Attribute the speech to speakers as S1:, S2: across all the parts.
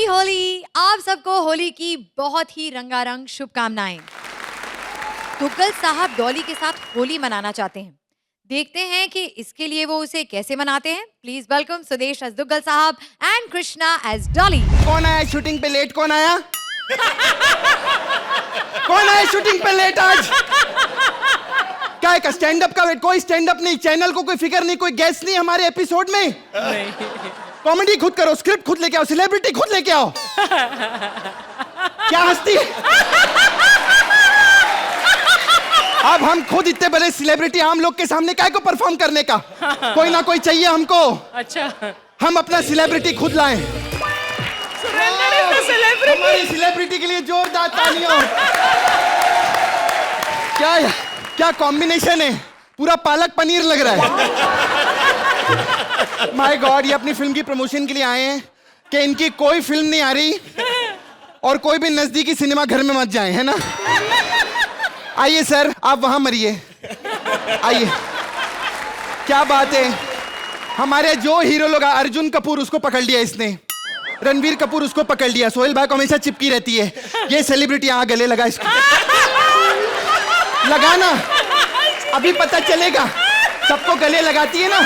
S1: होली। आप सबको होली की बहुत ही रंगारंग शुभकामनाएं। दुग्गल साहब डॉली के साथ होली मनाना चाहते हैं। देखते हैं कि इसके लिए वो उसे कैसे मनाते हैं। प्लीज वेलकम सुदेश एज दुग्गल साहब एंड कृष्णा एज डॉली।
S2: कौन आया शूटिंग पे लेट? कौन आया? कौन आया शूटिंग पे लेट आज? क्या है स्टैंड अप का वेट? कोई स्टैंड अप नहीं, चैनल को कोई फिक्र नहीं, कोई गेस्ट नहीं हमारे एपिसोड में। कॉमेडी खुद करो, स्क्रिप्ट खुद लेके आओ, सेलिब्रिटी खुद लेके आओ। क्या हंसती है? अब हम खुद इतने बड़े सेलिब्रिटी आम लोग के सामने काय को परफॉर्म करने का? कोई ना कोई चाहिए हमको। अच्छा, हम अपना सेलिब्रिटी खुद लाएं। हमारी सेलिब्रिटी के लिए जोरदार तालियां। क्या कॉम्बिनेशन है, पूरा पालक पनीर लग रहा है। माय गॉड, ये अपनी फिल्म की प्रमोशन के लिए आए हैं कि इनकी कोई फिल्म नहीं आ रही और कोई भी नजदीकी सिनेमा घर में मत जाए, है ना? आइए सर, आप वहां मरिए, आइए। क्या बात है, हमारे जो हीरो लोग, अर्जुन कपूर उसको पकड़ लिया इसने, रणवीर कपूर उसको पकड़ लिया, सोहेल भाई को हमेशा चिपकी रहती है। ये सेलिब्रिटी यहाँ गले लगा इसको। लगाना, अभी पता चलेगा। सबको गले लगाती है ना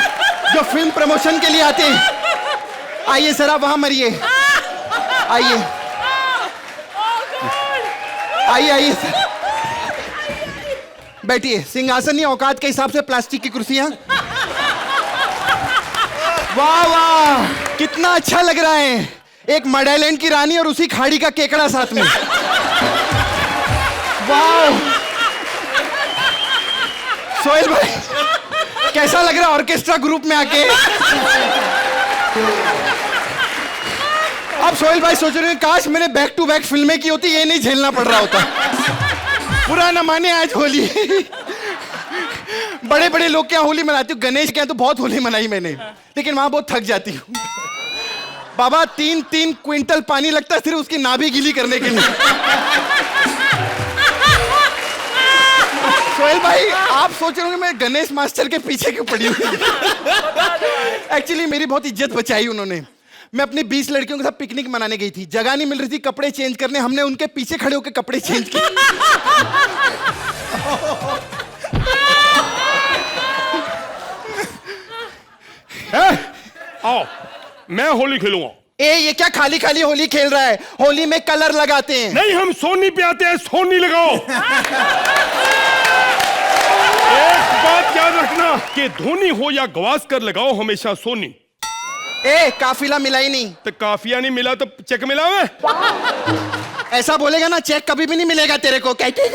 S2: जो फिल्म प्रमोशन के लिए आते हैं। आइए सर, आप वहां मरिए, आइए आइए आइए सर, बैठिए। सिंहासन ही औकात के हिसाब से प्लास्टिक की कुर्सियां। वाह वाह, कितना अच्छा लग रहा है। एक मडालैंड की रानी और उसी खाड़ी का केकड़ा साथ में। वाह सोहेल भाई, कैसा लग रहा है ऑर्केस्ट्रा ग्रुप में आके? अब सोहेल भाई सोच रहे हैं काश मैंने बैक टू बैक फिल्में की होती, ये नहीं झेलना पड़ रहा होता। बुरा न माने, आज होली। बड़े बड़े लोग क्या होली मनाती हूँ, गणेश के यहाँ तो बहुत होली मनाई मैंने, लेकिन वहां बहुत थक जाती हूँ। बाबा 3-3 क्विंटल पानी लगता है सिर्फ उसकी नाभि गीली करने के लिए। सोहेल भाई, आप सोच रहे होंगे मैं गणेश मास्टर के पीछे क्यों पड़ी हुई। एक्चुअली मेरी बहुत इज्जत बचाई उन्होंने। मैं अपनी 20 लड़कियों के साथ पिकनिक मनाने गई थी, जगह नहीं मिल रही थी कपड़े चेंज करने, हमने उनके पीछे खड़े होकर कपड़े चेंज किए।
S3: आओ, मैं होली खेलूंगा।
S2: ये क्या खाली खाली होली खेल रहा है? होली में कलर लगाते हैं।
S3: नहीं, हम सोनी पे आते हैं, सोनी लगाओ। एक बात याद रखना कि धोनी हो या गवास्कर लगाओ हमेशा सोनी।
S2: काफिला मिला ही नहीं
S3: तो काफिया नहीं मिला तो चेक मिला है।
S2: ऐसा बोलेगा ना, चेक कभी भी नहीं मिलेगा तेरे को। कहते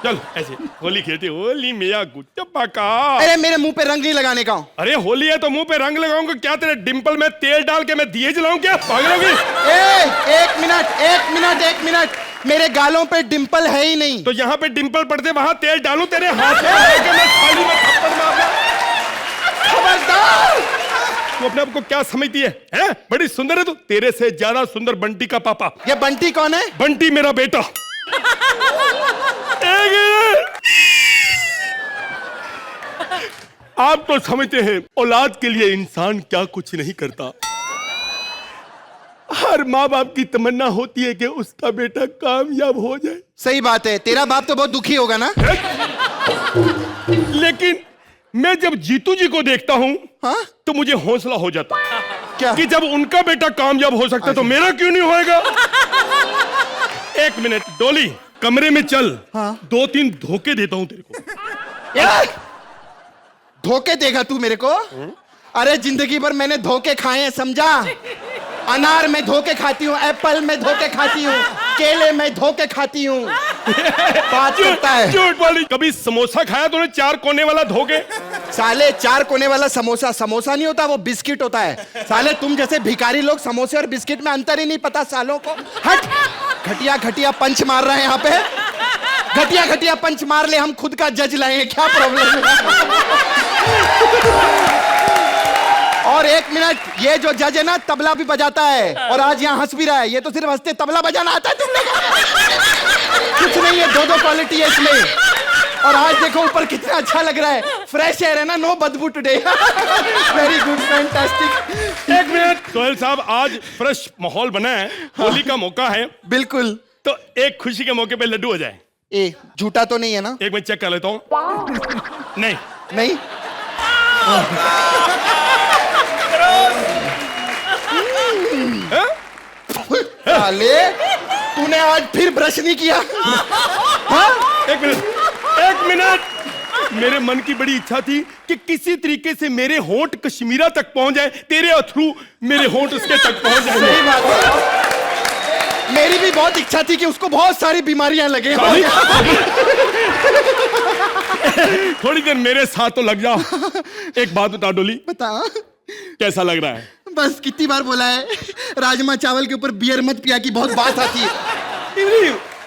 S3: चल ऐसे होली खेलते, होली मिया गुट्टा का।
S2: अरे मेरे मुंह पे रंग नहीं लगाने का।
S3: अरे होली है तो मुंह पे रंग लगाऊंगा क्या? तेरे डिंपल में तेल डाल के मैं दिए जलाऊं क्या? पागल होगी?
S2: एक मिनट, मेरे गालों पे डिंपल है ही नहीं।
S3: तो यहाँ पे डिंपल पड़ते वहां तेल डालूं तेरे हाथ में? थाली में थप्पड़ मार।
S2: खबरदार!
S3: तू अपने आप को क्या समझती है? हैं? बड़ी सुंदर है तू। तेरे से ज्यादा सुंदर बंटी का पापा।
S2: ये बंटी कौन है?
S3: बंटी मेरा बेटा। आप तो समझते हैं औलाद के लिए इंसान क्या कुछ नहीं करता। हर माँ बाप की तमन्ना होती है कि उसका बेटा कामयाब हो जाए।
S2: सही बात है, तेरा बाप तो बहुत दुखी होगा ना।
S3: लेकिन मैं जब जीतू जी को देखता हूँ,
S2: हाँ?
S3: तो मुझे हौसला हो जाता
S2: क्या
S3: कि जब उनका बेटा कामयाब हो सकता है तो मेरा क्यों नहीं होएगा? एक मिनट डोली, कमरे में चल।
S2: हाँ?
S3: 2-3 धोखे देता हूँ तेरे को।
S2: धोखे देगा तू मेरे को? अरे जिंदगी भर मैंने धोखे खाए हैं, समझा? अनार में धोखे खाती हूँ, एप्पल में धोखे खाती हूँ, केले में धोखे खाती हूँ। बात करता है
S3: झूठ वाली। कभी समोसा खाया तूने 4 कोने वाला धोखे?
S2: साले 4 कोने वाला समोसा नहीं होता, वो बिस्किट होता है। साले तुम जैसे भिखारी लोग समोसे और बिस्किट में अंतर ही नहीं पता सालों को। हट, घटिया पंच मार रहे हैं यहाँ पे। घटिया पंच मार ले, हम खुद का जज लाए हैं, क्या प्रॉब्लम है? और एक मिनट, ये जो जज है ना तबला भी बजाता है और आज यहाँ हंस भी रहा है। ये तो सिर्फ हंसते, तबला बजाना आता है तुम लोगों को? कुछ नहीं है, 2 क्वालिटी है इसमें। और आज देखो ऊपर कितना अच्छा लग रहा है, फ्रेश एयर है ना, नो बदबू टुडे। Very good, fantastic.
S3: एक मिनट सोहेल साहब, आज फ्रेश माहौल बना है, होली का मौका है,
S2: बिल्कुल।
S3: तो एक खुशी के मौके पे लड्डू हो जाए।
S2: ए झूठा तो नहीं है ना?
S3: एक मिनट चेक कर लेता हूँ। नहीं
S2: नहीं। साले तूने आज फिर ब्रश नहीं किया? हाँ?
S3: एक मिनट, मेरे मन की बड़ी इच्छा थी कि किसी तरीके से मेरे होंठ कश्मीरा तक पहुंच जाए, तेरे थ्रू मेरे होंठ उसके तक पहुंच जाए।
S2: सही बात है। मेरी भी बहुत इच्छा थी कि उसको बहुत सारी बीमारियां लगे।
S3: थोड़ी देर मेरे साथ तो लग जा। एक बात बता डोली,
S2: बता।
S3: कैसा लग रहा है?
S2: बस कितनी बार बोला है, राजमा चावल के ऊपर बियर मत पिया की बहुत बात आती है।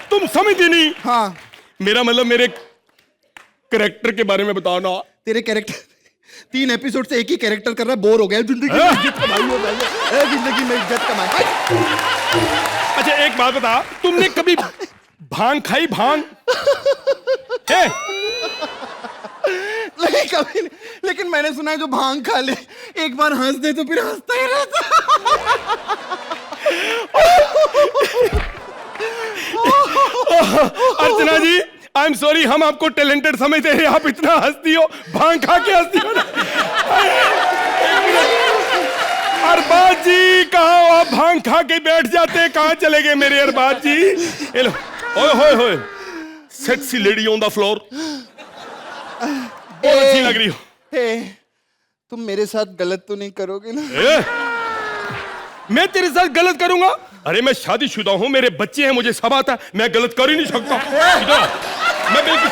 S3: तुम समझती नहीं।
S2: हाँ,
S3: मेरा मतलब मेरे कैरेक्टर के बारे में बताओ ना।
S2: तेरे कैरेक्टर 3 एपिसोड से एक ही कैरेक्टर कर रहा, बोर हो गया। जिंदगी में इज्जत कमाई हो रही है, जिंदगी में इज्जत कमाई।
S3: अच्छा एक बात बता, तुमने कभी भांग खाई? भांग है?
S2: नहीं कभी नहीं। लेकिन मैंने सुना है जो भांग खा ले एक बार हंस दे तो फिर हंसता ही रहता।
S3: अर्चना जी, आई एम सॉरी, हम आपको टैलेंटेड समझते हैं, आप इतना हंसती हो, भांग खा के हंसती हो। अरबाज जी कहाँ हो? आप भांग खा के बैठ जाते हैं, कहाँ चले गए मेरे अरबाज जी? ये लो, ओए होए होए, sexy lady on the floor, बहुत अच्छी लग रही हो।
S2: तुम मेरे साथ गलत तो नहीं करोगे ना?
S3: मैं तेरे साथ गलत करूंगा? अरे मैं शादीशुदा हूं, मेरे बच्चे हैं, मुझे सब आता है, मैं गलत कर ही नहीं सकता। मैं बिल्कुल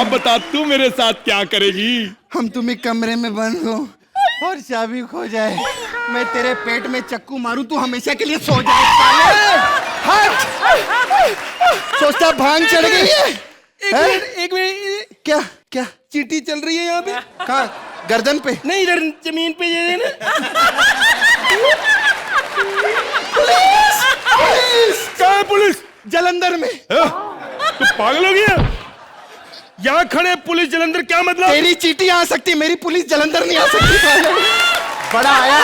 S3: अब बता तू मेरे साथ क्या करेगी?
S2: हम तुम एक कमरे में बंद हो और चाबी खो जाए, मैं तेरे पेट में चक्कू मारूं, तू हमेशा के लिए सो जाए। सोचता भांग चढ़ गई है?
S4: एक मिनट,
S2: क्या क्या
S4: चींटी चल रही है यहाँ पे?
S2: कहाँ? गर्दन पे?
S4: नहीं, इधर जमीन पे ये ना।
S2: पुलिस!
S3: कहाँ है पुलिस?
S2: जलंधर में।
S3: तू पागल हो गया? यहाँ खड़े पुलिस जलंधर, क्या मतलब?
S2: तेरी चींटी आ सकती, मेरी पुलिस जलंधर नहीं आ सकती। बड़ा आया।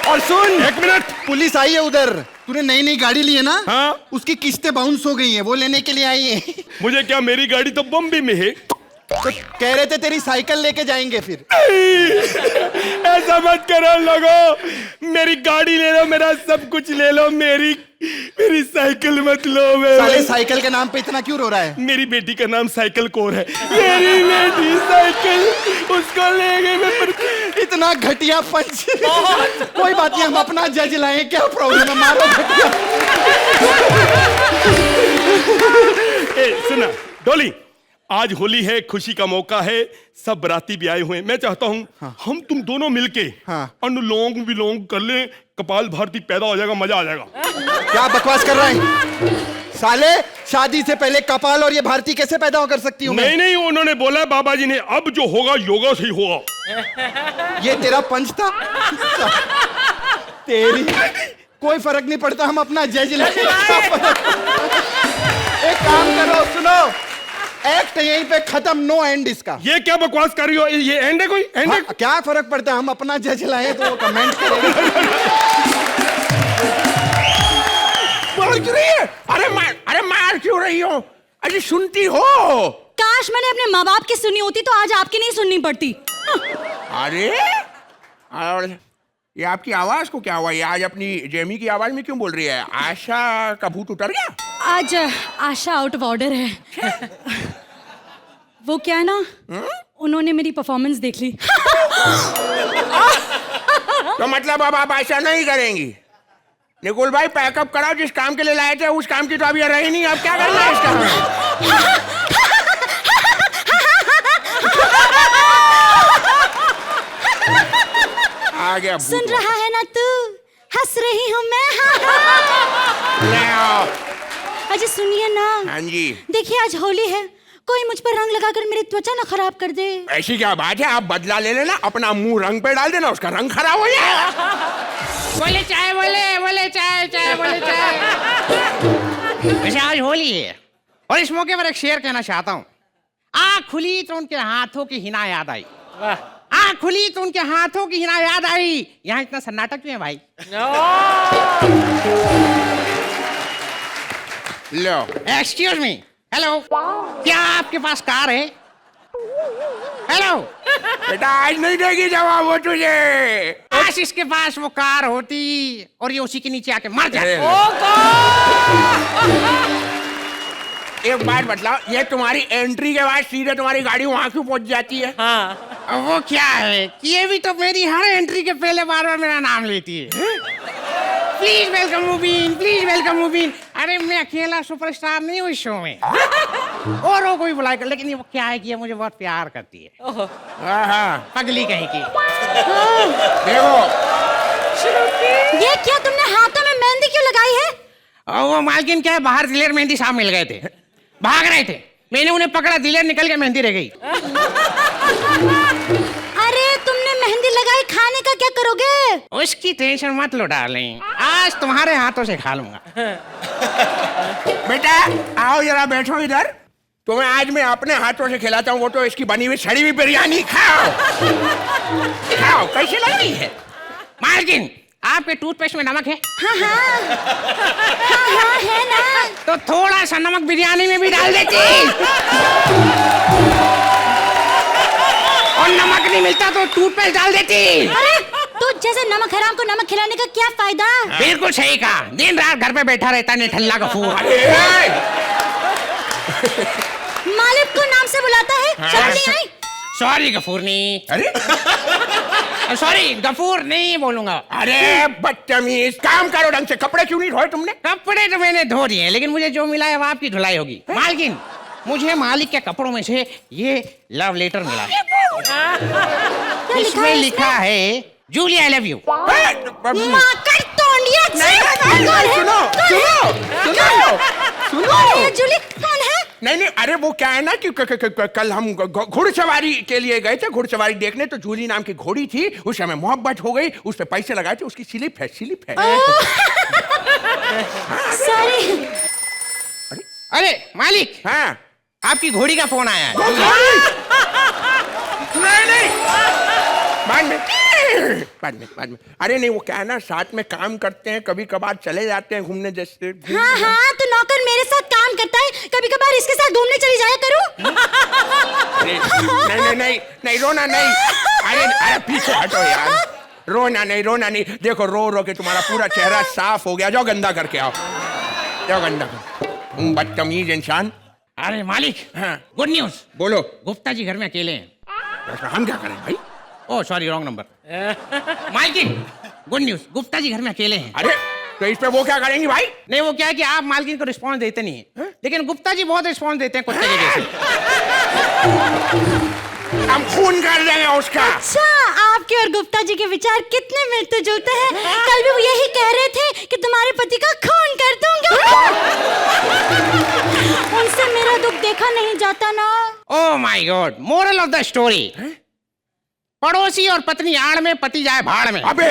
S2: और सुन, एक मिनट, पुलिस आई है उधर। तूने नई नई गाड़ी ली है ना?
S3: हाँ।
S2: उसकी किस्तें बाउंस हो गई हैं, वो लेने के लिए आई है।
S3: मुझे क्या, मेरी गाड़ी तो बम्बई में है।
S2: तो कह रहे थे तेरी साइकिल लेके जाएंगे फिर।
S3: ऐसा मत करो लोगों, मेरी गाड़ी ले लो, मेरा सब कुछ ले लो, मेरी साइकिल मत लो।
S2: साले साइकिल के नाम पे इतना क्यों रो रहा है?
S3: मेरी बेटी का नाम साइकिल कौर है। मेरी बेटी साइकिल, उसको ले गए मैं।
S2: इतना घटिया पंच। कोई बात नहीं, हम अपना जज लाए, क्या प्रॉब्लम है? मारो घटिया।
S3: सुना डोली, आज होली है, खुशी का मौका है, सब बराती भी आए हुए हैं। मैं चाहता हूँ हम तुम दोनों मिलके अनुलोम विलोम कर ले, कपाल भारती पैदा हो जाएगा, मजा आ जाएगा।
S2: क्या बकवास कर रहा है साले? शादी से पहले कपाल और ये भारती कैसे पैदा कर सकती हूँ?
S3: नहीं नहीं, उन्होंने बोला बाबा जी ने, अब जो होगा योगा से ही होगा।
S2: ये तेरा पंच था? तेरी कोई फर्क नहीं पड़ता, हम अपना जज लाए। एक काम करो, सुनो, एक्ट यहीं पे खत्म, नो एंड इसका।
S3: ये क्या बकवास कर रही हो? ये एंड है? कोई एंड है?
S2: क्या फर्क पड़ता है, हम अपना जज लाए तो वो कमेंट करेगा।
S4: मार क्यों रही है? अरे मार क्यों रही हो? अरे सुनती हो?
S5: काश मैंने अपने माँ बाप की सुनी होती तो आज आपकी नहीं सुननी पड़ती।
S4: अरे और ये आपकी आवाज को क्या हुआ? ये आज अपनी जेमी की आवाज में क्यों बोल रही है? आशा का भूत उतर गया?
S5: आज आशा आउट ऑफ ऑर्डर है। वो क्या है ना, उन्होंने मेरी परफॉर्मेंस देख ली।
S4: तो मतलब अब आप ऐसा नहीं करेंगी? निकुल भाई पैकअप कराओ, जिस काम के लिए लाए थे उस काम की तो अभी रही नहीं, अब क्या करना है इस काम में? आ गया भूत।
S5: सुन रहा है ना तू, हंस रही हूँ मैं।
S4: ले आओ।
S5: अजय सुनिए ना।
S4: हाँ जी।
S5: देखिए आज होली है, कोई मुझ पर रंग लगाकर मेरी त्वचा ना खराब कर दे।
S4: ऐसी क्या बात है, आप बदला ले लेना, अपना मुंह रंग पे डाल देना, उसका रंग खराब हो जाएगा।
S6: बोले चाय, बोले चाय, बोले चाय। वैसे आज होली है और इस मौके पर एक शेर कहना चाहता हूँ। आँख खुली तो उनके हाथों की हिना याद आई, आँख खुली तो उनके हाथों की हिना याद आई। यहाँ इतना सन्नाटा क्यों है भाई?
S4: लो
S6: एक्सक्यूज मी, हेलो, क्या आपके पास कार है? हेलो,
S4: बेटा आज नहीं देगी जवाब वो तुझे।
S6: काश इसके पास वो कार होती और ये उसी के नीचे आके मर जाए।
S4: एक बात बतलाओ, ये तुम्हारी एंट्री के बाद सीधे तुम्हारी गाड़ी वहां क्यों पहुंच जाती है?
S6: अब वो क्या है कि ये भी तो मेरी हर एंट्री के पहले बार बार मेरा नाम लेती है। Please welcome Mubeen, please welcome Mubeen. अरे मैं अकेला सुपरस्टार नहीं हूँ इस शो में, और कोई बुलाए, लेकिन ये वो क्या है कि ये मुझे बहुत प्यार करती है।
S4: हाँ
S6: पगली कहीं की।
S4: देखो
S5: ये क्या तुमने हाथों में मेहंदी क्यों लगाई है?
S6: और वो मालकिन क्या है, बाहर दिलेर मेहंदी साहब मिल गए थे, भाग रहे थे, मैंने उन्हें पकड़ा, दिलेर निकल के मेहंदी रह गई।
S5: अरे तुमने मेहंदी लगाई, खाने का क्या करोगे?
S6: उसकी टेंशन मत लो डार्लिंग, आज तुम्हारे हाथों से खा लूंगा।
S4: बेटा आओ जरा बैठो इधर, तुम्हें आज मैं अपने हाथों से खिलाता हूँ, वो तो इसकी बनी हुई सड़ी हुई बिरयानी खाओ। खाओ, कैसी लग रही है?
S6: मालकिन आपके टूथपेस्ट में नमक है?
S5: हाँ है ना।
S6: तो थोड़ा सा नमक बिरयानी में भी डाल देती। और नमक नहीं मिलता तो टूथपेस्ट डाल देती।
S5: अरे तो जैसे नमक हराम को नमक खिलाने का क्या फायदा?
S6: बिल्कुल सही कहा, दिन रात घर पे बैठा रहता निठल्ला गफूर।
S5: मालिक को नाम से बुलाता है, शर्म नहीं आई?
S6: सॉरी गफूर नहीं,
S4: अरे
S6: सॉरी गफूर नहीं बोलूंगा।
S4: अरे बदतमीज, काम करो ढंग से। कपड़े क्यों नहीं धोए तुमने?
S6: कपड़े तो मैंने धो दिए, लेकिन मुझे जो मिला है वो आपकी धुलाई होगी। मालकिन मुझे मालिक के कपड़ों में से ये लव लेटर मिला है। इसमें लिखा है जूली आई लव यू।
S5: माकर तोंडिया।
S4: सुनो सुनो सुनो सुनो।
S5: ये जूली कौन है?
S4: नहीं, अरे वो क्या है ना कि कल हम घुड़सवारी के लिए गए थे, घुड़सवारी देखने, तो जूली नाम की घोड़ी थी, उस समय मोहब्बत हो गई, उस पे पैसे लगाए थे, उसकी स्लिप है।
S5: सॉरी।
S6: अरे मालिक,
S4: हाँ
S6: आपकी घोड़ी का फोन आया है।
S4: नहीं बाद में। अरे नहीं, वो क्या है ना, साथ में काम करते हैं, कभी कभार चले जाते हैं घूमने जैसे।
S5: हाँ तो नौकर मेरे साथ काम करता है, कभी कभार इसके साथ घूमने चली जाया करूं।
S4: नहीं रोना नहीं। अरे पीछे हटो यार, रोना नहीं। देखो रो रो के तुम्हारा पूरा चेहरा साफ हो गया। जाओ गंदा करके आओ, जाओ गंदा कर। बदतमीज इंसान।
S6: अरे मालिक,
S4: हाँ
S6: गुड न्यूज।
S4: बोलो।
S6: गुप्ता जी घर में अकेले हैं।
S4: हम क्या करें भाई?
S6: Oh sorry, wrong number. मालकिन गुड न्यूज, गुप्ता जी घर में अकेले हैं।
S4: अरे तो इस पे वो क्या करेंगी भाई?
S6: नहीं, वो क्या है कि आप मालकिन को रिस्पॉन्स देते नहीं है, लेकिन गुप्ता जी बहुत रिस्पॉन्स देते हैं कुत्ते के जैसे।
S4: हम खून कर देंगे उसका।
S5: अच्छा, आपके और गुप्ता जी के विचार कितने मिलते जुलते हैं। कल भी वो यही कह रहे थे कि तुम्हारे पति का खून कर दूंगा। उनसे मेरा दुख देखा नहीं जाता ना।
S6: Oh my God, moral of the story, पड़ोसी और पत्नी आड़ में, पति जाए भाड़ में।
S4: अबे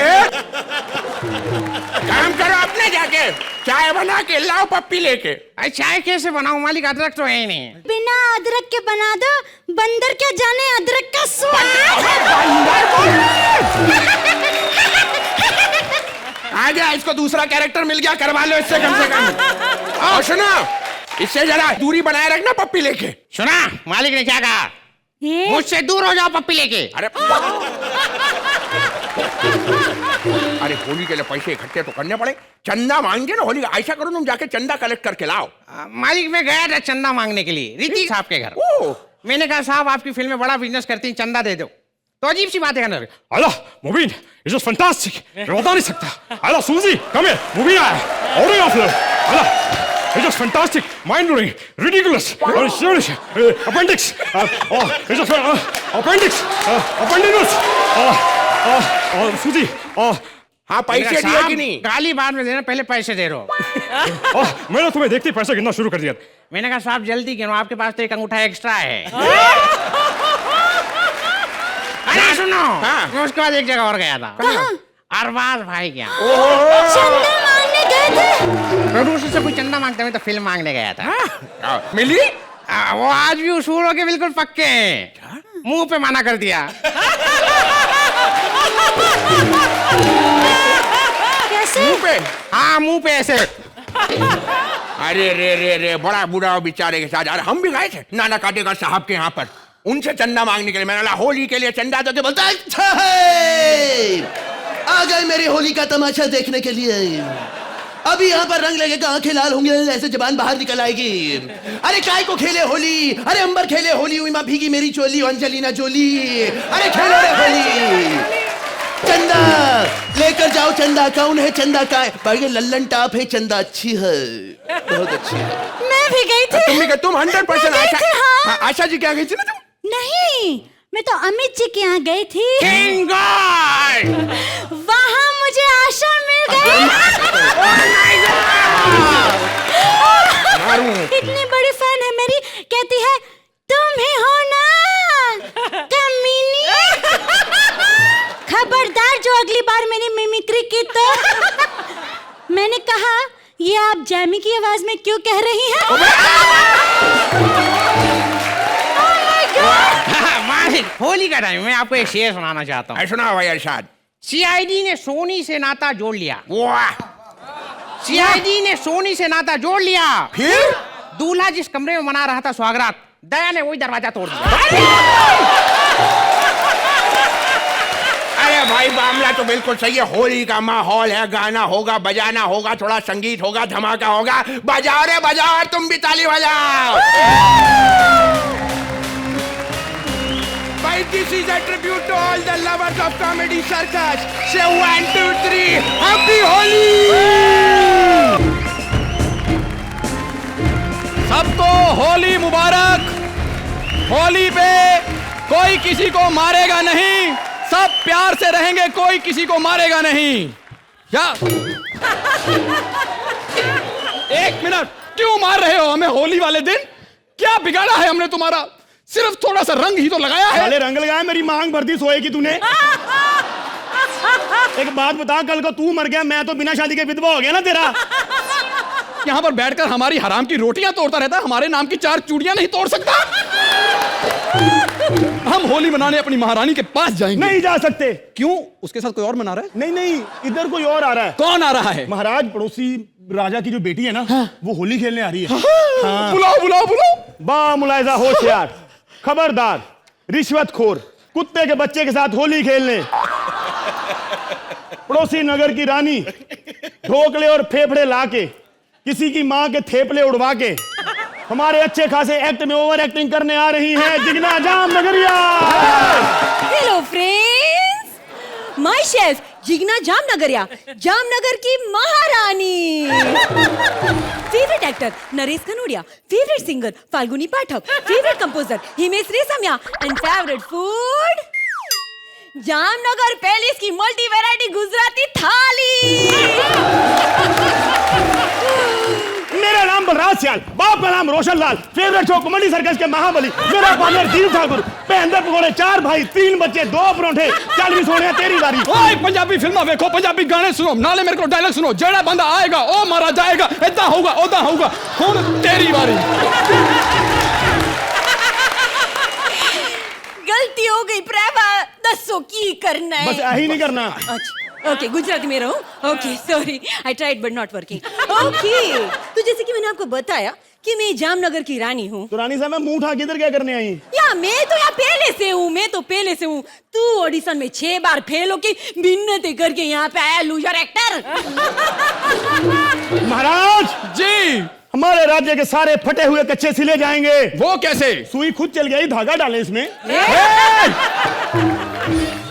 S4: काम करो अपने, जाके चाय बना के लाओ पप्पी लेके।
S6: अरे चाय कैसे बनाऊं मालिक, अदरक तो है ही नहीं।
S5: बिना अदरक के बना दो, बंदर क्या जाने अदरक का स्वाद।
S4: आ गया, इसको दूसरा कैरेक्टर मिल गया, करवा लो इससे कम से कम। और सुनो, इससे जरा दूरी बनाए रखना पप्पी लेके।
S6: सुना मालिक ने क्या कहा?
S5: ये
S6: मुझसे दूर हो जाओ पप्पी लेके।
S4: अरे होली के लिए पैसे इकट्ठे तो करने पड़े, चंदा मांगे ना होली का। ऐसा करो तुम जाके चंदा कलेक्ट करके लाओ।
S6: मालिक मैं गया था चंदा मांगने के लिए रीति साहब के घर। मैंने कहा साहब आपकी फिल्म में बड़ा बिजनेस करती हैं, चंदा दे दो। तो अजीब सी बात है कहने लगे,
S3: Alter, Mubin, ist das fantastisch. Ich war da nicht sagt. Alter, Susi, komm her. Mubin, Autograph. Alter, ist das fantastisch, mind-blowing, ridiculous, serious, appendix. Ist das appendix, appendix. Susi,
S4: हाँ पैसे दिए कि नहीं?
S6: गाली बाद में देना, पहले पैसे दे रहे हो।
S3: मैंने तुम्हें देखते ही पैसा गिनना शुरू कर दिया।
S6: मैंने कहा साहब जल्दी गिनो, आपके पास तो एक अंगूठा एक्स्ट्रा है। अरे सुनो,
S4: हाँ।
S6: मैं उसके बाद एक जगह और गया था। अरबाज भाई क्या
S5: चंदा मांगने गए थे।
S6: प्रोड्यूसर से कोई चंदा मांगता, मैं तो फिल्म मांगने गया था।
S4: मिली?
S6: वो आज भी उसूल हो के बिल्कुल पक्के हैं। मुंह पे मना कर दिया।
S5: कैसे?
S4: मुंह पे।
S6: हाँ मुंह पे ऐसे।
S4: अरे रे रे रे, बड़ा बुरा बेचारे के साथ। अरे हम भी गए थे नाना काटेकर साहब के यहाँ पर, उनसे चंदा मांगने के लिए। मैंने बोला होली के लिए चंदा दो, तो बोलता है
S7: अच्छा है, आ गए मेरी होली का तमाशा देखने के लिए। अभी यहाँ पर रंग लगेगा, आंखें लाल होंगे, ऐसे जबान बाहर निकल आएगी। अरे काय को खेले होली, अरे अंबर खेले होली, उमा भीगी मेरी चोली, अंजलिना जोली, अरे खेलो रे होली। चंदा लेकर जाओ, चंदा कौन है, चंदा का है? भाई लल्लन टाप है, चंदा अच्छी है, बहुत अच्छी है।
S5: मैं भी गई थी।
S4: तुम 100%
S5: मैं गई
S4: आशा।
S5: थी, हाँ।
S4: हाँ, आशा जी क्या गई थी ना तुम?
S5: नहीं, मैं तो अमित जी के यहाँ गई थी।
S4: Thank God!
S5: वहाँ मुझे आशा मिल गई।
S4: मारूं।
S5: इतनी बड़ी फैन है मेरी, कहती है तुम ही हो ना कमीनी। खबरदार जो अगली बार मैंने मिमिक्री की तो। मैंने कहा ये आप जैमी की आवाज में क्यों कह रही हैं?
S6: मालिक, होली का टाइम, मैं आपको एक शेर सुनाना चाहता हूँ।
S4: सुना भाई अरशाद।
S6: सीआईडी ने सोनी से नाता जोड़ लिया।
S4: वाह।
S6: सीआईडी ने सोनी से नाता जोड़ लिया।
S4: फिर
S6: दूल्हा जिस कमरे में मना रहा था स्वागरात, दया ने वही दरवाजा तोड़ दिया।
S4: अरे भाई मामला तो बिल्कुल सही है। होली का माहौल है, गाना होगा, बजाना होगा, थोड़ा संगीत होगा, धमाका होगा। बजाओ रे बजाओ, तुम भी ताली बजाओ। भाई this is a tribute to all the lovers of comedy circus. Say 1 2 3 Happy Holi!
S8: सबको होली मुबारक। होली पे कोई किसी को मारेगा नहीं, सब प्यार से रहेंगे, कोई किसी को मारेगा नहीं। क्या? एक मिनट, क्यों मार रहे हो हमें होली वाले दिन? क्या बिगाड़ा है हमने तुम्हारा? सिर्फ थोड़ा सा रंग ही तो लगाया है।
S3: साले रंग लगाया, मेरी मांग भर दी सोए की तूने। एक बात बता, कल को तू मर गया, मैं तो बिना शादी के विधवा हो गया ना तेरा।
S8: यहाँ पर बैठकर हमारी हराम की रोटियां तोड़ता रहता, हमारे नाम की 4 चूड़ियां नहीं तोड़ सकता। हम होली मनाने अपनी महारानी के पास जाएंगे।
S3: नहीं जा सकते।
S8: क्यों? उसके साथ कोई और मना रहा है?
S3: नहीं नहीं, इधर कोई और आ रहा है।
S8: कौन आ रहा है?
S3: महाराज, पड़ोसी राजा की जो बेटी है ना, वो होली खेलने आ रही है। हाँ।
S8: बुलाओ बुलाओ बुलाओ।
S3: बा मुलायजा होशियार, खबरदार, रिश्वतखोर, कुत्ते के बच्चे के साथ होली खेलने। पड़ोसी नगर की रानी ढोकले और फेफड़े लाके, किसी की माँ के थेपले उड़वा के हमारे अच्छे खासे एक्ट में ओवर एक्टिंग करने आ रही हैं Jigna Jamnagariya.
S9: Hello friends, my chef Jigna Jamnagariya, Jamnagar की महारानी। Favourite actor Naresh Kanodia, favourite singer Falguni Pathak, favourite composer Himesh Reshammiya and favourite food Jamnagar palace की मल्टी वैरायटी गुजराती थाली।
S3: मेरा नाम बलराज सियाल, बाप का नाम Roshan Lal, favourite show comedy circus के महाबली, मेरा पार्टनर दीप ठाकुर, पहंदे पकौड़े, 4 भाई, 3 बच्चे, 2 परोंठे, चल भी सोने तेरी बारी।
S8: ओए पंजाबी फिल्मा देखो, पंजाबी गाने सुनो, नाले मेरे को डायलॉग सुनो। जेड़ा बंदा आएगा ओ मारा जाएगा, इतना होगा ओदा होगा। हुन तेरी बारी।
S9: गलती हो गई प्रेमा, दसो की करना है।
S3: बस यही नहीं करना।
S9: अच्छा, ओके, गुजराती में रहूं। Okay, sorry, I tried but not working. Okay, तो जैसे कि मैंने आपको बताया कि मैं जामनगर की रानी हूँ।
S3: तो रानी साहब, मैं मुंह उठा के इधर क्या करने आई?
S9: या मैं तो यहाँ पहले से हूँ, मैं तो पहले से हूँ। तू ऑडिशन में 6 बार फेल होके मिन्नतें करके यहाँ पे आया लूजर एक्टर।
S3: महाराज
S8: जी,
S3: हमारे राज्य के सारे फटे हुए कच्चे सिले जाएंगे।
S8: वो कैसे?
S3: सुई खुद चल गई, धागा डाले इसमें।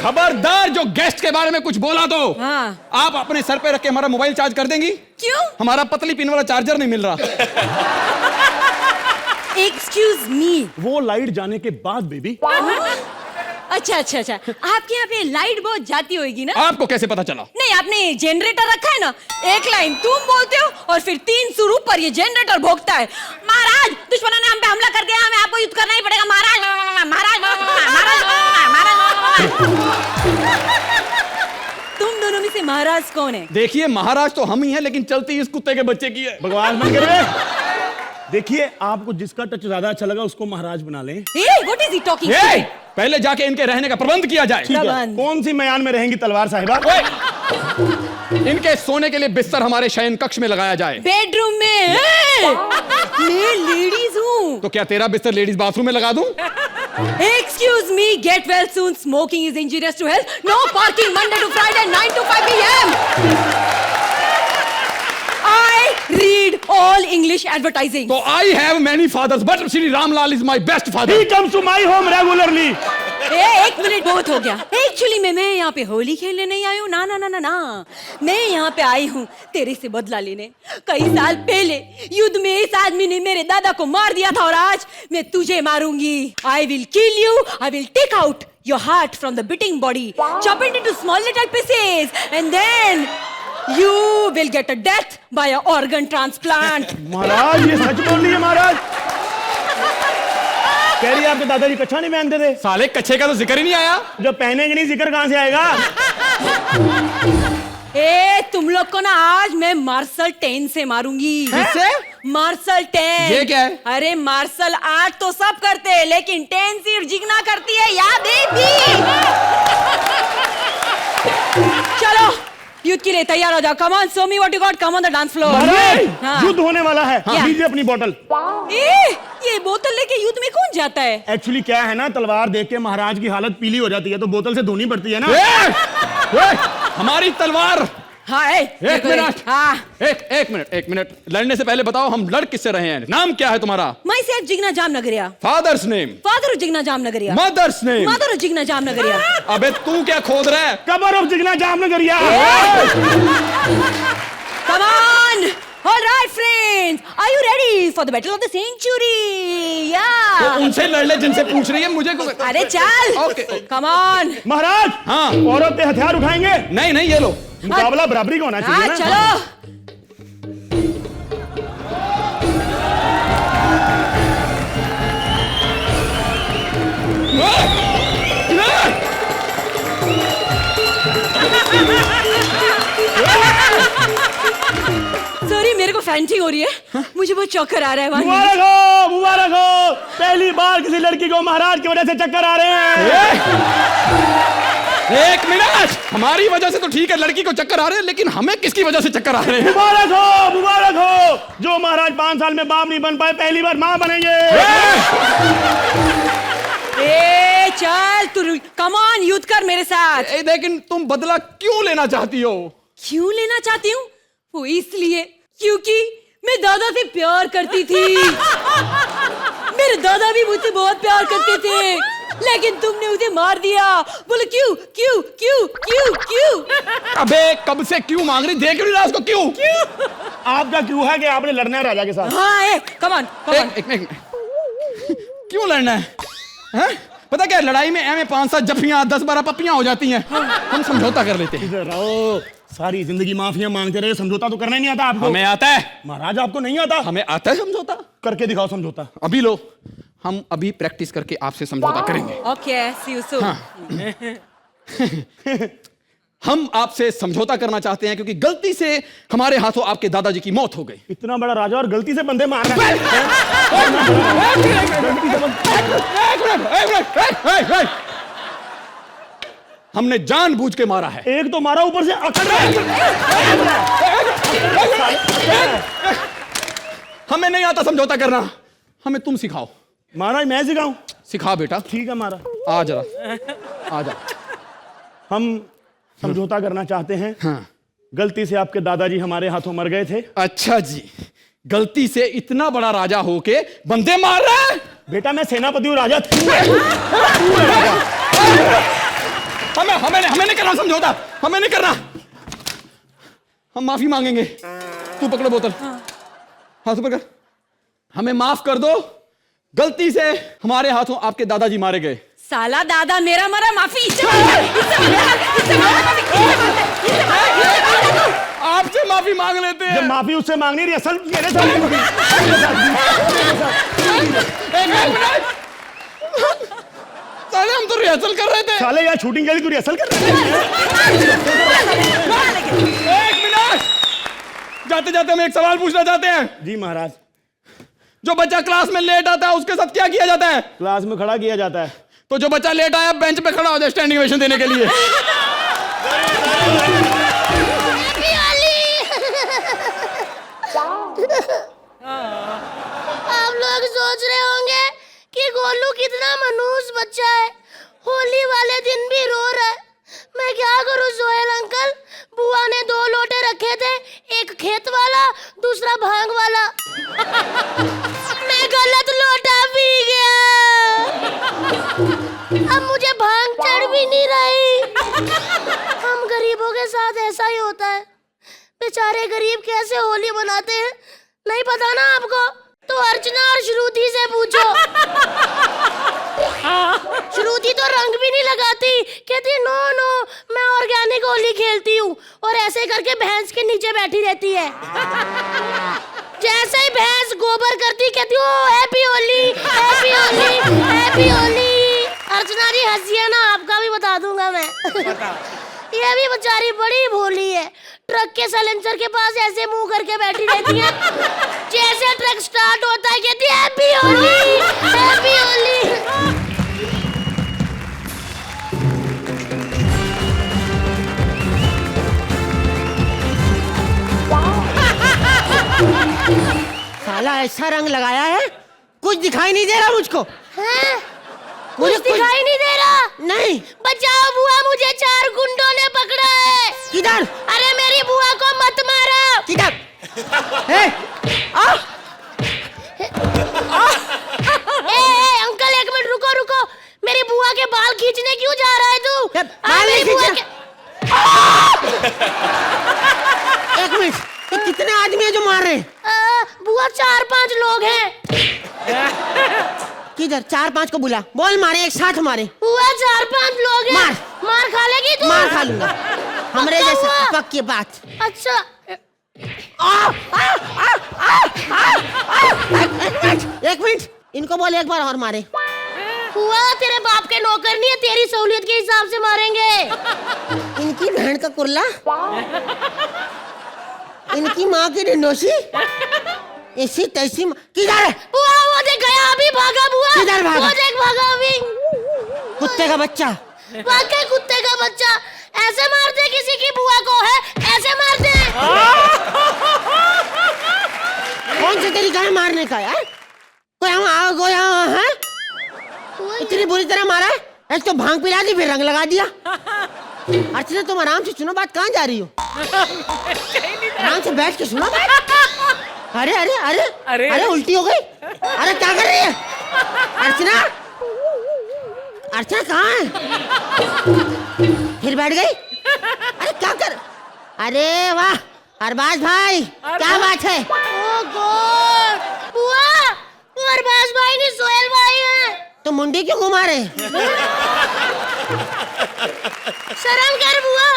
S8: खबरदार, जो गेस्ट के बारे में कुछ बोला तो
S9: हाँ।
S8: आप अपने सर पे रख के हमारा मोबाइल चार्ज कर देंगी?
S9: क्यों?
S8: हमारा पतली पिन वाला चार्जर नहीं मिल रहा।
S9: Excuse me.
S3: वो लाइट जाने के बाद बेबी।
S9: अच्छा अच्छा अच्छा, आपके यहाँ पे लाइट बहुत जाती होगी ना?
S8: आपको कैसे पता चला?
S9: नहीं, आपने जनरेटर रखा है ना, एक लाइन तुम बोलते हो और फिर 3 सुर ऊपर ये जनरेटर भोगता है। महाराज, दुश्मनों ने हम पे हमला कर दिया, हमें आपको युद्ध करना ही पड़ेगा। महाराज महाराज महाराज तुम दोनों में से महाराज कौन है?
S8: देखिए, महाराज तो हम ही हैं, लेकिन चलती इस कुत्ते के बच्चे की है।
S3: भगवान मन करे। देखिए, आपको जिसका टच ज्यादा अच्छा लगा उसको महाराज बना लें।
S9: Hey, what is he talking?
S8: पहले जाके इनके रहने का प्रबंध किया जाए।
S9: प्रबंध।
S3: कौन सी मयान में रहेंगी तलवार साहिबा?
S8: ओए! इनके सोने के लिए बिस्तर हमारे शयन कक्ष में लगाया जाए।
S9: बेडरूम में मैं लेडीज हूँ।
S8: तो क्या तेरा बिस्तर लेडीज बाथरूम में लगा दूं?
S9: Excuse me, get well soon. Smoking is injurious to health. No parking Monday to Friday, 9 to 5 p.m. I read all English advertising.
S8: तो I have many fathers, but Shri Ramlal is my best father.
S3: He comes to my home regularly.
S9: एक minute बहुत हो गया। Actually मैं यहाँ पे होली खेलने नहीं आई हूँ। ना ना ना ना ना, मैं यहाँ पे आई हूँ तेरे से बदला लेने। कई साल पहले युद्ध में इस आदमी ने मेरे दादा को मार दिया था और आज मैं तुझे मारूंगी। I will kill you. I will take out your heart from the beating body, chop it into small little pieces, and then you will get a death by an organ transplant.
S3: महाराज ये सच बोल रही है महाराज। कह रही है आपके दादाजी कच्छा नहीं पहनते थे।
S8: साले कच्छे का तो जिक्र ही नहीं आया।
S3: जब पहनेंगे नहीं जिक्र कहां से आएगा?
S9: ए तुम लोग को ना आज मैं मार्शल 10 से मारूंगी।
S8: किससे?
S9: मार्शल 10।
S8: ये क्या है?
S9: अरे मार्शल आर्ट तो सब करते हैं लेकिन 10 सिर्फ जिगना करती है, याद है भी? चलो युद्ध के लिए तैयार हो जाओ। Come on, show me what you got. Come on the dance floor.
S3: महाराज युद्ध होने वाला है।
S9: क्या?
S3: लीजिए अपनी बोतल।
S9: ये बोतल लेके युद्ध में कौन जाता है?
S3: एक्चुअली क्या है ना, तलवार देख के महाराज की हालत पीली हो जाती है तो बोतल से धोनी पड़ती है ना।
S8: हमारी तलवार।
S9: हाँ
S8: एक मिनट।
S9: हाँ
S8: एक मिनट। लड़ने से पहले बताओ हम लड़ किससे रहे हैं? नाम क्या है तुम्हारा?
S9: मैं chef Jigna Jamnagariya.
S8: Father's name?
S9: Father Jigna Jamnagariya.
S8: Mother's name?
S9: Mother Jigna Jamnagariya.
S8: अबे तू क्या खोद रहा है?
S3: कबर of Jigna Jamnagariya.
S9: Come on! All right, friends. Are you ready for the battle of the century? Yeah.
S8: तो उनसे लड़ ले जिनसे पूछ रही है मुझे को...
S9: अरे चल।
S8: Okay.
S9: Come on.
S3: महाराज
S8: हाँ।
S3: औरत पे हथियार उठाएंगे?
S8: नहीं ये लो।
S3: मुकाबला बराबरी का होना चाहिए
S9: हाँ
S3: ना।
S9: चलो। सॉरी मेरे को फैंटिंग हो रही है। मुझे बहुत चक्कर आ रहा है।
S3: मुबारक हो, मुबारक हो। पहली बार किसी लड़की को महाराज की वजह से चक्कर आ रहे हैं।
S8: एक मिनट। हमारी वजह से तो ठीक है, लड़की को चक्कर आ रहे हैं, लेकिन हमें किसकी वजह से चक्कर आ रहे हैं?
S3: मुबारक हो, मुबारक हो। जो महाराज 5 साल में बाप नहीं बन पाए पहली बार मां बनेंगे।
S9: ए चल तू कम ऑन युद्ध कर मेरे साथ।
S8: लेकिन तुम बदला क्यों लेना चाहती हो?
S9: क्यों लेना चाहती हूँ? वो इसलिए क्योंकि मैं दादा से प्यार करती थी। मेरे दादा भी मुझसे बहुत प्यार करते थे लेकिन तुमने उसे मार दिया। बोलो क्यों क्यों क्यों क्यों क्यों?
S8: अबे कब से क्यों मांग रही? देख रही ना उसको क्यों?
S3: आपका क्यों है कि आपने लड़ना है राजा के साथ?
S9: हाँ कम ऑन
S8: एक क्यों लड़ना है? हैं? पता क्या लड़ाई में ऐਵੇਂ 5-7 जफियां 10-12 पप्पियां हो जाती हैं। हम समझौता कर लेते हैं।
S3: रहो, सारी जिंदगी माफिया मांगते रहे, समझौता तो करना ही नहीं आता आपको।
S8: हमें आता है
S3: महाराज, आपको नहीं आता?
S8: हमें आता है समझौता।
S3: करके दिखाओ समझौता।
S8: अभी लो, हम अभी प्रैक्टिस करके आपसे समझौता करेंगे।
S9: Okay see you soon.
S8: हम आपसे समझौता करना चाहते हैं क्योंकि गलती से हमारे हाथों आपके दादाजी की मौत हो गई।
S3: इतना बड़ा राजा और गलती से बंदे मार रहे हैं।
S8: हमने जानबूझ के मारा है।
S3: एक तो मारा, ऊपर से अकड़ रहा है।
S8: हमें नहीं आता समझौता करना, हमें तुम सिखाओ।
S3: महाराज मैं सिखाऊं?
S8: सिखा बेटा।
S3: ठीक है मारा।
S8: आ जरा, आ जा।
S3: हम समझौता करना चाहते हैं।
S8: हाँ।
S3: गलती से आपके दादाजी हमारे हाथों मर गए थे।
S8: अच्छा जी, गलती से इतना बड़ा राजा होके बंदे मार रहा है?
S3: बेटा मैं सेनापति हूँ, राजा तू है।
S8: हमें नहीं करना समझौता, हमें नहीं करना। हम माफी मांगेंगे। तू पकड़ो बोतल, हाथ ऊपर कर। हमें माफ कर दो, गलती से हमारे हाथों आपके दादाजी मारे गए।
S9: साला दादा मेरा मरा, माफी।
S8: आपसे माफी मांग लेते हैं।
S3: जब माफी उससे मांगनी रही, असल मेरे साथ
S8: साले हम तो रिहर्सल कर रहे थे।
S3: साले यार शूटिंग के लिए तू रिहर्सल कर रहे थे।
S8: एक मिनट, जाते जाते हम एक सवाल पूछना चाहते हैं।
S3: जी महाराज।
S8: जो बच्चा क्लास में लेट आता है उसके साथ क्या किया जाता है?
S3: क्लास में खड़ा किया जाता है।
S8: तो जो बच्चा लेट आया बेंच पे खड़ा हो जाए स्टैंडिंग ओवेशन देने के लिए।
S10: आप लोग सोच रहे होंगे कि गोलू कितना मनहूस बच्चा है, होली वाले दिन भी रो रहा है। मैं क्या करूं सोहेल अंकल, बुआ ने 2 लोटे रखे थे, एक खेत वाला दूसरा भांग वाला। मैं गलत लोटा पी गया, अब मुझे भांग चढ़ भी नहीं रही। हम गरीबों के साथ ऐसा ही होता है, बेचारे गरीब कैसे होली मनाते हैं नहीं पता ना आपको, तो अर्चना और श्रुति से पूछो। श्रुति तो रंग भी नहीं लगाती, कहती नो नो मैं ऑर्गेनिक होली खेलती हूँ, और ऐसे करके भैंस के नीचे बैठी रहती है। जैसे ही भैंस गोबर करती कहती ओ happy Holi happy Holi happy Holi. Archana ji हंसिए ना, आपका भी बता दूंगा मैं। ये भी बेचारी बड़ी भोली है, ट्रक के साइलेंसर के पास ऐसे मुंह करके बैठी रहती है, जैसे ट्रक स्टार्ट होता है कहती है हैप्पी होली हैप्पी होली।
S6: साला ऐसा रंग लगाया है कुछ दिखाई नहीं दे रहा मुझको।
S10: हैं? कुछ दिखाई नहीं दे रहा?
S6: नहीं।
S10: बचाओ बुआ, मुझे 4 गुंडों ने पकड़ा है।
S6: किधर?
S10: अरे मेरी बुआ को मत मारो।
S6: किधर?
S10: अंकल 1 मिनट रुको रुको, मेरी बुआ के बाल खींचने क्यों जा रहा है तू?
S6: मेरी बुआ के... 1 मिनट, तो कितने आदमी है जो मार रहे हैं?
S10: बुआ 4-5 लोग हैं।
S6: किधर? 4-5 को बुला, बोल मारे, एक साथ मारे।
S10: बुआ 4-5 लोग हैं। मार खा लेगी तू?
S6: मार खा लूंगा, हमरे जैसे पक्की बात।
S10: अच्छा
S6: एक मिनट, इनको बोल एक बार और मारे।
S10: बुआ तेरे बाप के नौकर नहीं है, तेरी सहूलियत के हिसाब से मारेंगे।
S6: इनकी बहन का कुर्ला, इनकी माँ की डिंडोसी, ऐसी तैसी। किधर है?
S10: बुआ वो देख गया, अभी भागा बुआ।
S6: किधर भागा?
S10: वो देख भागा अभी।
S6: कुत्ते का बच्चा,
S10: वाकई कुत्ते का बच्चा। ऐसे मारते किसी की बुआ को है, ऐसे मारते हैं।
S6: कौन सा तरीका है मारने का यार? कोई यहाँ है? इतनी बुरी तरह मारा है, एक तो भांग पिला दी फिर रंग लगा दिया। अर्चना तुम आराम से सुनो बात, कहाँ जा रही हो? आराम से बैठ के सुनो बात। अरे अरे अरे अरे अरे उल्टी हो गई। अरे क्या कर रही है अर्चना? अर्चना कहाँ है? फिर बैठ गई? अरे क्या कर? अरे वाह अरबाज भाई, क्या बात है?
S10: ओ गॉड, बुआ अरबाज भाई नहीं सोहेल भाई हैं।
S6: तो मुंडी क्यों घुमा रहे?
S10: शर्म कर बुआ,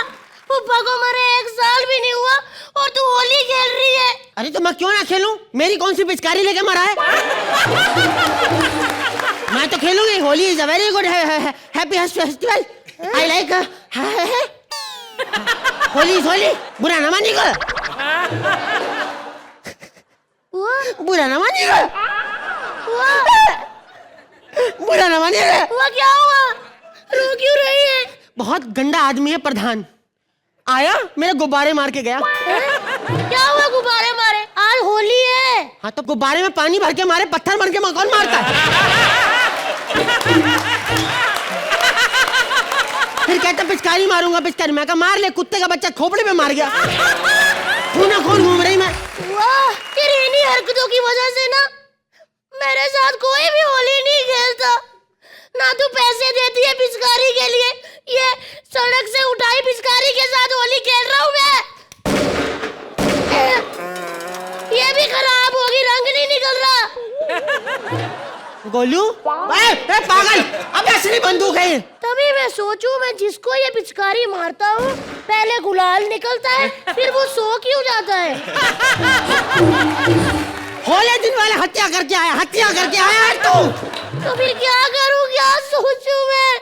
S10: पुप्पा को मरे 1 साल भी नहीं हुआ और तू होली खेल रही है।
S6: अरे तो मैं क्यों ना खेलूं? मेरी कौन सी पिचकारी लेके मरा है? मैं तो खेलूंगी। Holi is a very good happy festival, I like. Holi is Holi, बुरा ना मानिएगा, बुरा ना मानिएगा, बुरा ना मानिएगा।
S10: हुआ क्या हुआ? रो क्यों रही है?
S6: बहुत गंदा आदमी है प्रधान, आया मेरे गुब्बारे मार के गया।
S10: क्या हुआ गुब्बारे मारे? आज होली है।
S6: हाँ तो गुब्बारे में पानी भर के मारे, पत्थर भर के कौन मारता है? फिर कहता पिचकारी मारूंगा पिचकारी। मैं कहा मार ले, कुत्ते का बच्चा खोपड़े में मार गया। खूना खून घूम रही मैं।
S10: वाह, तेरी इन्हीं हरकतों की वजह से ना मेरे साथ कोई भी होली नहीं खेलता। ना तू पैसे देती है पिचकारी के लिए, ये सड़क से उठाई पिचकारी के साथ होली खेल रहा हूँ मैं। ये भी खराब होगी, रंग नहीं निकल रहा।
S6: गोलू पागल, अब असली बंदूक है।
S10: तभी मैं सोचूं, मैं जिसको ये पिचकारी मारता हूँ पहले गुलाल निकलता है, फिर वो सो क्यों जाता है?
S6: होले दिन वाले हत्या करके आया है तू।
S10: तो फिर क्या करूं, क्या सोचूं मैं?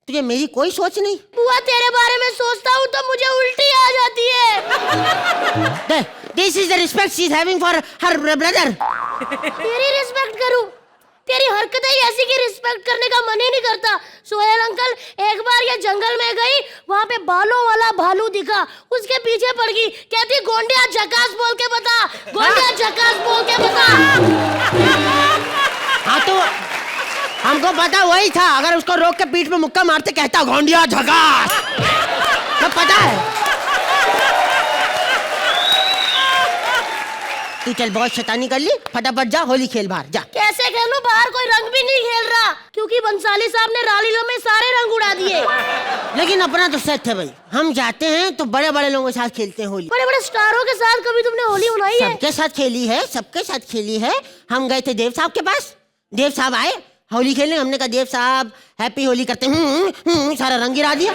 S6: तुझे मेरी कोई सोच नहीं?
S10: बुआ तेरे बारे में सोचता हूँ तो मुझे उल्टी आ जाती है। This is the respect she is having for her brother. तेरी रिस्पेक्ट करूं? तेरी हरकतें ही ऐसी कि रिस्पेक्ट करने का मन ही नहीं करता। सोहेल अंकल, एक बार ये जंगल में गई, वहाँ पे बालों वाला भालू दिखा, उसके पीछे पड़ गई, कहती गोंडिया झकास बोल के बता, गोंडिया झकास बोल के बता।
S6: हाँ तो हमको पता वही था, अगर उसको रोक के पीठ पे मुक्का मारते कहता गोंडिया झकास, सब पता है। तू चल बहुत शैतानी कर ली, फटाफट जा होली खेल बाहर जा।
S10: कैसे खेलूं, बाहर कोई रंग भी नहीं खेल रहा, क्योंकि बंसाली साहब ने रालीला में सारे रंग उड़ा दिए।
S6: लेकिन अपना तो सेट है भाई, हम जाते हैं तो बड़े बड़े लोगों के साथ खेलते हैं होली।
S10: बड़े बड़े स्टारों के साथ कभी तुमने होली मनाई है?
S6: सबके साथ खेली है, सबके साथ खेली है। हम गए थे देव साहब के पास, देव साहब आए होली खेलने, हमने कहा देव साहब हैप्पी होली करते हैं, सारा रंग गिरा दिया।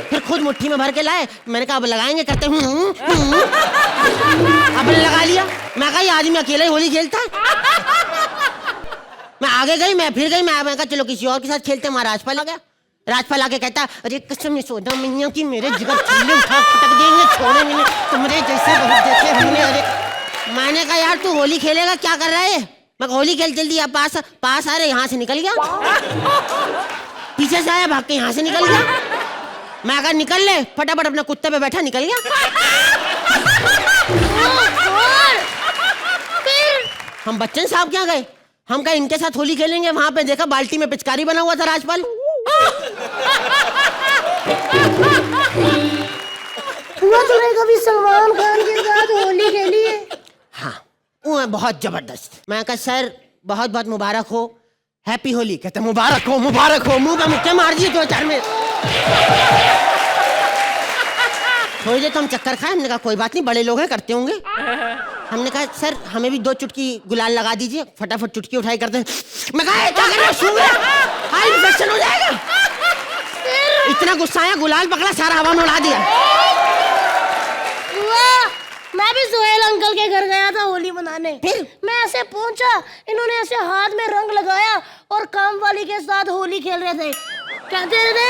S6: फिर खुद मुट्ठी में भर के लाए, मैंने कहा अब लगाएंगे, कहते अब लगा लिया। मैं कहा ये आदमी अकेला ही होली खेलता है। मैं आगे गई, मैं फिर गई, मैं कहा चलो किसी और के साथ खेलते हैं। वहाँ राजपाल आ गया, राजपाल आके कहता अरे कसम सोदा मैया की मेरे जिगर छीले उठा पटक देंगे, छोड़ेंगे नहीं तुम्हारे जैसे बहुत देखे हमने। अरे मैंने कहा यार तू होली खेलेगा, क्या कर रहा है? मैं होली खेल जल्दी, आप पास आ रहे, यहाँ से निकल गया, पीछे से आया भाग के यहाँ से निकल गया। मैं कहा निकल ले, फटाफट अपने कुत्ते पे बैठा निकल गया। हम बच्चन साहब क्या गए, हम कहा इनके साथ होली खेलेंगे, वहां पे देखा बाल्टी में पिचकारी बना हुआ था राजपाल।
S10: तुमने कभी सलमान खान के साथ होली खेली है?
S6: हाँ वो है बहुत जबरदस्त। मैं कहा सर बहुत बहुत मुबारक हो, हैप्पी होली। कहते मुबारक हो, मुबारक हो, मुंह पे मुक्के मार दिए 2 4 में। थोड़ी देर तो हम चक्कर खाए, हमने कहा कोई बात नहीं, बड़े लोग हैं करते होंगे। हमने कहा सर हमें भी 2 चुटकी गुलाल लगा दीजिए, फटाफट चुटकी उठाई करते हैं। मैं कहा क्या कर रहे हो, इन्फेक्शन हो जाएगा। इतना गुस्सा आया, गुलाल पकड़ा, सारा हवा में उड़ा दिया।
S10: मैं भी सोहेल अंकल के घर गया था होली मनाने।
S6: फिर
S10: मैं ऐसे पहुंचा, इन्होंने ऐसे हाथ में रंग लगाया और काम वाली के साथ होली खेल रहे थे। कहते थे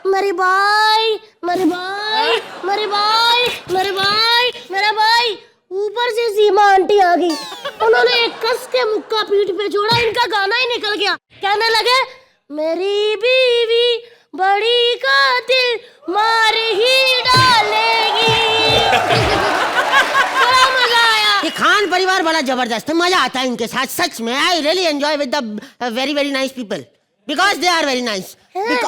S10: मेरी भाई, मेरी भाई, मेरी भाई, मेरे भाई, मेरा भाई। ऊपर से सीमा आंटी आ गई, उन्होंने एक कस के मुक्का पीठ पे छोड़ा, इनका गाना ही निकल गया। कहने लगे मेरी बीवी बड़ी कातिल मार ही डालेगी। बड़ा मजा आया।
S6: ये खान परिवार बड़ा जबरदस्त है, मजा आता है इनके साथ सच में। I really enjoy with the very very nice people because they are very nice.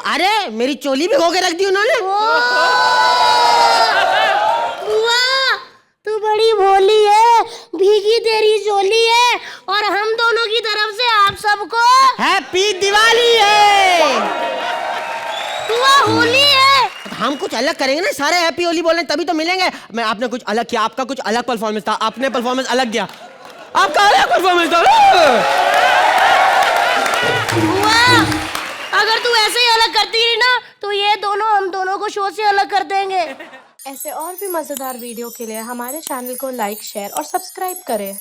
S6: अरे मेरी चोली भी होके रख दी उन्होंने।
S10: तू बड़ी भोली है, भीगी तेरी चोली है, और हम दोनों की तरफ से आप सबको
S6: हैप्पी दिवाली है।
S10: होली है।
S6: हम कुछ अलग करेंगे ना, सारे हैप्पी होली बोल रहे तभी तो मिलेंगे। मैं आपने कुछ अलग किया, आपका कुछ अलग परफॉर्मेंस था, आपने परफॉर्मेंस अलग किया, आपका अलग परफॉर्मेंस था।
S10: अगर तू ऐसे ही अलग करती रही ना तो ये दोनों हम दोनों को शो से अलग कर देंगे।
S11: ऐसे और भी मजेदार वीडियो के लिए हमारे चैनल को लाइक, शेयर और सब्सक्राइब करें।